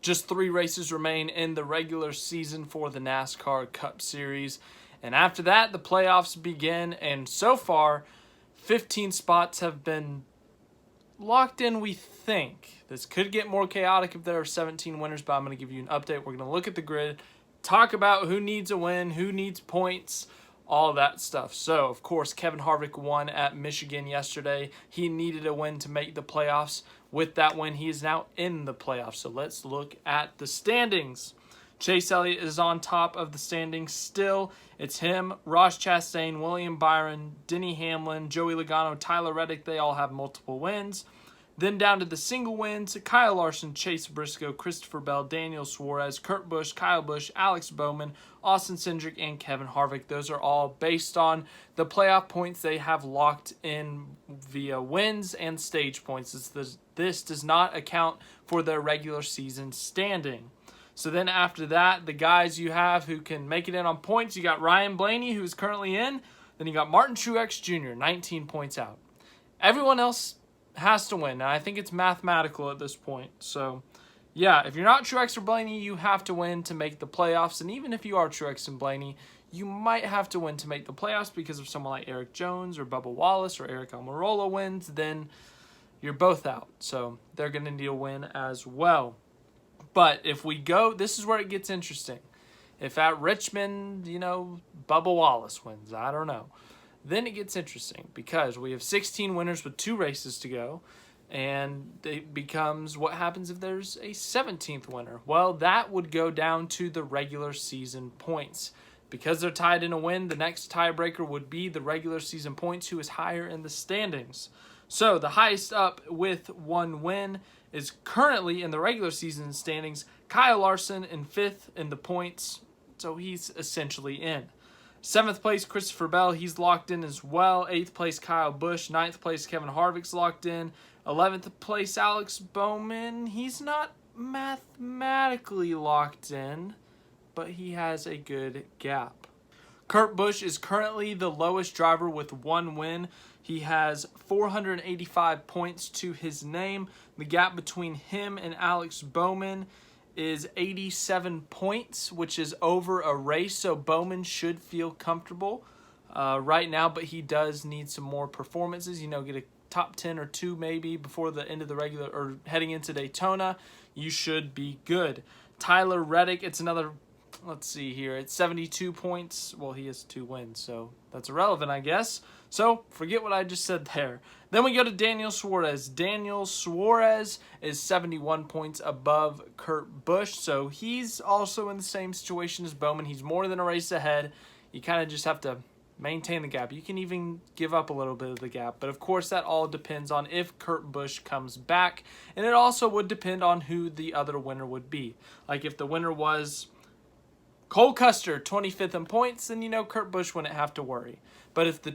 Just 3 races remain in the regular season for the NASCAR Cup Series. And after that, the playoffs begin. And so far, 15 spots have been locked in, we think. This could get more chaotic if there are 17 winners, but I'm going to give you an update. We're going to look at the grid, talk about who needs a win, who needs points, all that stuff. So, of course, Kevin Harvick won at Michigan yesterday. He needed a win to make the playoffs. With that win, he is now in the playoffs. So let's look at the standings. Chase Elliott is on top of the standings still. It's him, Ross Chastain, William Byron, Denny Hamlin, Joey Logano, Tyler Reddick. They all have multiple wins. Then down to the single wins, Kyle Larson, Chase Briscoe, Christopher Bell, Daniel Suarez, Kurt Busch, Kyle Busch, Alex Bowman, Austin Cindric, and Kevin Harvick. Those are all based on the playoff points they have locked in via wins and stage points. This does not account for their regular season standing. So then after that, the guys you have who can make it in on points, you got Ryan Blaney, who's currently in. Then you got Martin Truex Jr., 19 points out. Everyone else has to win. Now, I think it's mathematical at this point. So, yeah, if you're not Truex or Blaney, you have to win to make the playoffs. And even if you are Truex and Blaney, you might have to win to make the playoffs because if someone like Erik Jones or Bubba Wallace or Aric Almirola wins, then you're both out. So they're going to need a win as well. But if we go, this is where it gets interesting. If at Richmond, Bubba Wallace wins, I don't know. Then it gets interesting because we have 16 winners with 2 races to go. And it becomes what happens if there's a 17th winner. Well, that would go down to the regular season points. Because they're tied in a win, the next tiebreaker would be the regular season points, who is higher in the standings. So the highest up with 1 win is currently in the regular season standings, Kyle Larson in 5th in the points. So he's essentially in. 7th place, Christopher Bell. He's locked in as well. 8th place, Kyle Busch. 9th place, Kevin Harvick's locked in. 11th place, Alex Bowman. He's not mathematically locked in, but he has a good gap. Kurt Busch is currently the lowest driver with 1 win. He has 485 points to his name. The gap between him and Alex Bowman is 87 points, which is over a race, so Bowman should feel comfortable right now, but he does need some more performances, get a top 10 or 2 maybe before the end of the regular or heading into Daytona. You should be good. Tyler Reddick, it's another, let's see here, it's 72 points. Well, he has 2 wins, so that's irrelevant, I guess. So forget what I just said there. Then we go to Daniel Suarez. Daniel Suarez is 71 points above Kurt Busch, so he's also in the same situation as Bowman. He's more than a race ahead. You kind of just have to maintain the gap. You can even give up a little bit of the gap, but of course that all depends on if Kurt Busch comes back, and it also would depend on who the other winner would be. Like if the winner was Cole Custer, 25th in points, then Kurt Busch wouldn't have to worry. But if the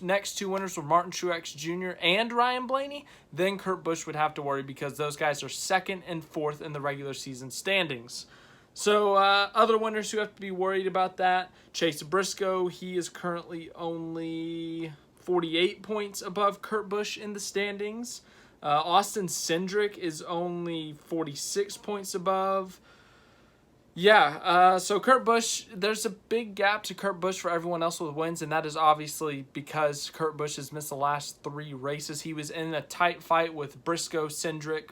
next two winners were Martin Truex Jr. and Ryan Blaney, then Kurt Busch would have to worry because those guys are 2nd and 4th in the regular season standings. So other winners who have to be worried about that, Chase Briscoe, he is currently only 48 points above Kurt Busch in the standings. Austin Cindric is only 46 points above. Yeah, so Kurt Busch, there's a big gap to Kurt Busch for everyone else with wins, and that is obviously because Kurt Busch has missed the last 3 races. He was in a tight fight with Briscoe, Cindric,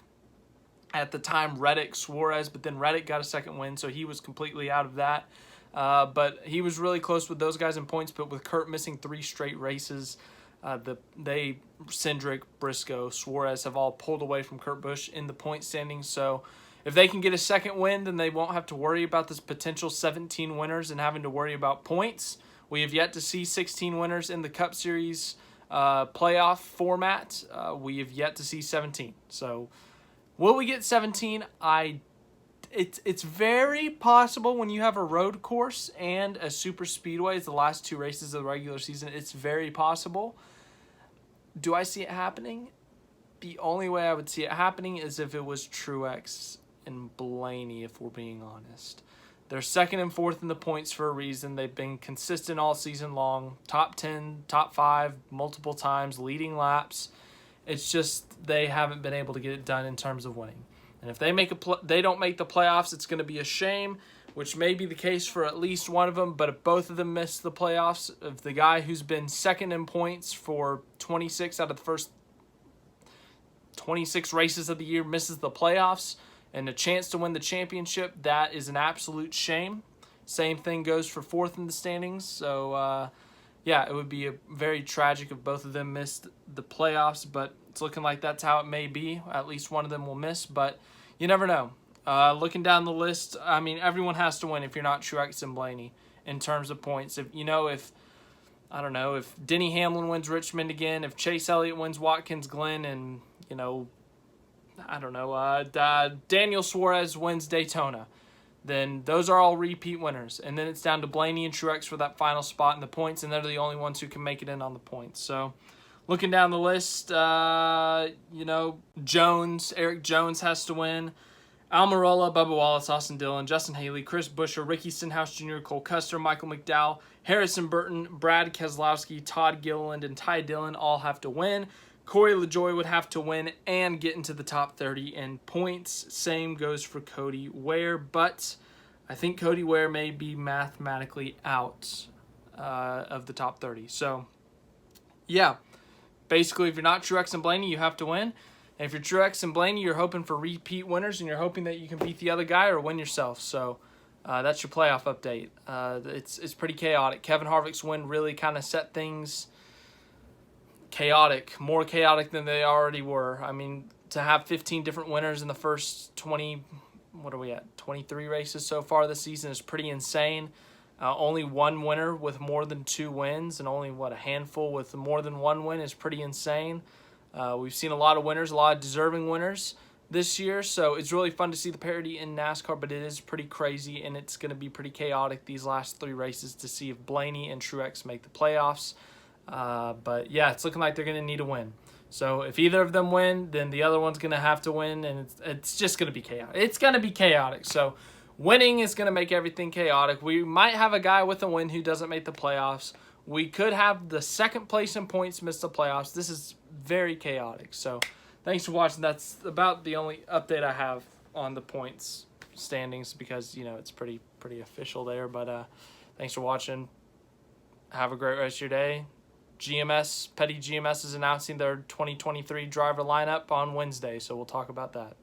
at the time Reddick, Suarez, but then Reddick got a 2nd win, so he was completely out of that. But he was really close with those guys in points, but with Kurt missing 3 straight races, Cindric, Briscoe, Suarez have all pulled away from Kurt Busch in the point standings, so if they can get a 2nd win, then they won't have to worry about this potential 17 winners and having to worry about points. We have yet to see 16 winners in the Cup Series playoff format. We have yet to see 17. So will we get 17? It's very possible when you have a road course and a super speedway as the last 2 races of the regular season. It's very possible. Do I see it happening? The only way I would see it happening is if it was Truex and Blaney, if we're being honest. They're 2nd and 4th in the points for a reason. They've been consistent all season long. Top 10, top 5, multiple times, leading laps. It's just they haven't been able to get it done in terms of winning. And if they don't make the playoffs, it's going to be a shame, which may be the case for at least one of them. But if both of them miss the playoffs, if the guy who's been second in points for 26 out of the first 26 races of the year misses the playoffs and a chance to win the championship, that is an absolute shame. Same thing goes for fourth in the standings. So, yeah, it would be very tragic if both of them missed the playoffs, but it's looking like that's how it may be. At least one of them will miss, but you never know. Looking down the list, I mean, everyone has to win if you're not Truex and Blaney in terms of points. If Denny Hamlin wins Richmond again, if Chase Elliott wins Watkins Glen, and Daniel Suarez wins Daytona, then those are all repeat winners. And then it's down to Blaney and Truex for that final spot in the points, and they're the only ones who can make it in on the points. So looking down the list, Erik Jones has to win. Almirola, Bubba Wallace, Austin Dillon, Justin Haley, Chris Buescher, Ricky Stenhouse Jr., Cole Custer, Michael McDowell, Harrison Burton, Brad Keselowski, Todd Gilliland, and Ty Dillon all have to win. Corey LaJoie would have to win and get into the top 30 in points. Same goes for Cody Ware, but I think Cody Ware may be mathematically out of the top 30. So, yeah, basically, if you're not Truex and Blaney, you have to win. And if you're Truex and Blaney, you're hoping for repeat winners, and you're hoping that you can beat the other guy or win yourself. So that's your playoff update. It's pretty chaotic. Kevin Harvick's win really kind of set things chaotic, more chaotic than they already were. I mean, to have 15 different winners in the first 23 races so far this season is pretty insane. Only one winner with more than 2 wins, and only, a handful with more than 1 win is pretty insane. We've seen a lot of winners, a lot of deserving winners this year, so it's really fun to see the parity in NASCAR, but it is pretty crazy, and it's going to be pretty chaotic these last 3 races to see if Blaney and Truex make the playoffs. But yeah, it's looking like they're going to need a win. So if either of them win, then the other one's going to have to win, and it's just going to be chaotic. It's going to be chaotic. So winning is going to make everything chaotic. We might have a guy with a win who doesn't make the playoffs. We could have the second place in points miss the playoffs. This is very chaotic. So thanks for watching. That's about the only update I have on the points standings because, it's pretty official there. But thanks for watching. Have a great rest of your day. Petty GMS is announcing their 2023 driver lineup on Wednesday, so we'll talk about that.